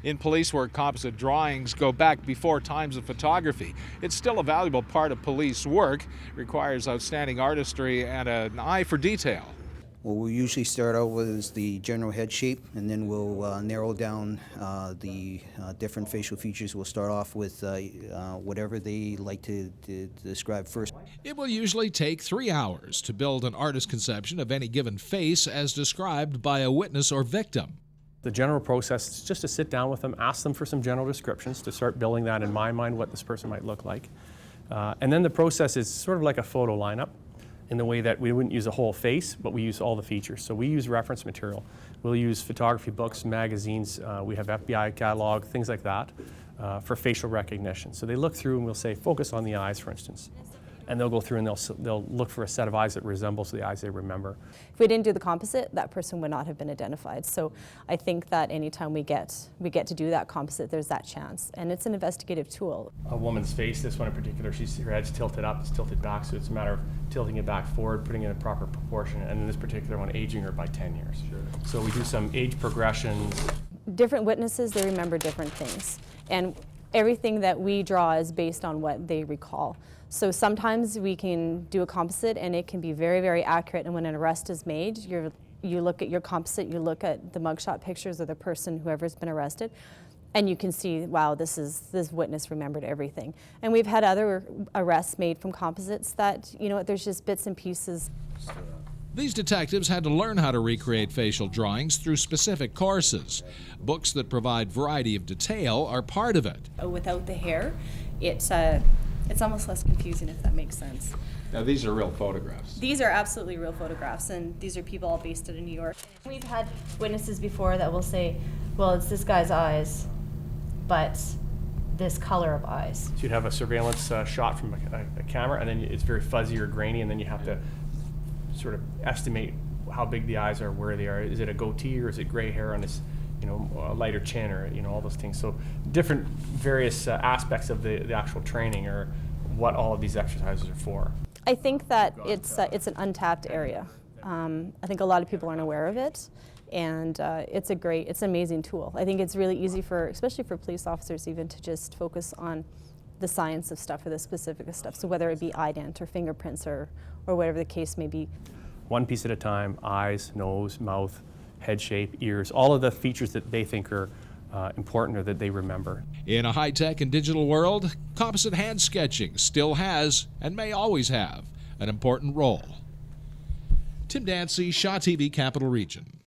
In police work, composite drawings go back before times of photography. It's still a valuable part of police work. It requires outstanding artistry and an eye for detail. What we'll usually start out with is the general head shape, and then we'll narrow down the different facial features. We'll start off with whatever they like to describe first. It will usually take 3 hours to build an artist's conception of any given face as described by a witness or victim. The general process is just to sit down with them, ask them for some general descriptions to start building that in my mind, what this person might look like. And then the process is sort of like a photo lineup, in the way that we wouldn't use a whole face, but we use all the features. So we use reference material. We'll use photography books, magazines, we have FBI catalog, things like that, for facial recognition. So they look through and we'll say, focus on the eyes, for instance. And they'll go through and they'll look for a set of eyes that resembles the eyes they remember. If we didn't do the composite, that person would not have been identified. So I think that anytime we get to do that composite, there's that chance. And it's an investigative tool. A woman's face, this one in particular, her head's tilted up, it's tilted back, so it's a matter of tilting it back forward, putting it in a proper proportion, and in this particular one, aging her by 10 years. Sure. So we do some age progressions. Different witnesses, they remember different things. And everything that we draw is based on what they recall. So sometimes we can do a composite and it can be very, very accurate, and when an arrest is made, you look at your composite, you look at the mugshot pictures of the person, whoever's been arrested, and you can see, wow, this witness remembered everything. And we've had other arrests made from composites that, you know, there's just bits and pieces. These detectives had to learn how to recreate facial drawings through specific courses. Books that provide variety of detail are part of it. Without the hair, it's almost less confusing, if that makes sense. Now, these are real photographs. These are absolutely real photographs, and these are people all based out of New York. We've had witnesses before that will say, well, it's this guy's eyes, but this color of eyes. So you'd have a surveillance shot from a camera, and then it's very fuzzy or grainy, and then you have to sort of estimate how big the eyes are, where they are. Is it a goatee or is it gray hair on his, you know, a lighter chin, or, you know, all those things. So different various aspects of the actual training are what all of these exercises are for. I think that it's an untapped area. I think a lot of people aren't aware of it, and it's an amazing tool. I think it's really easy especially for police officers even, to just focus on the science of stuff or the specific of stuff. So whether it be ident or fingerprints or whatever the case may be. One piece at a time: eyes, nose, mouth, head shape, ears, all of the features that they think are important or that they remember. In a high-tech and digital world, composite hand sketching still has, and may always have, an important role. Tim Dancy, Shaw TV, Capital Region.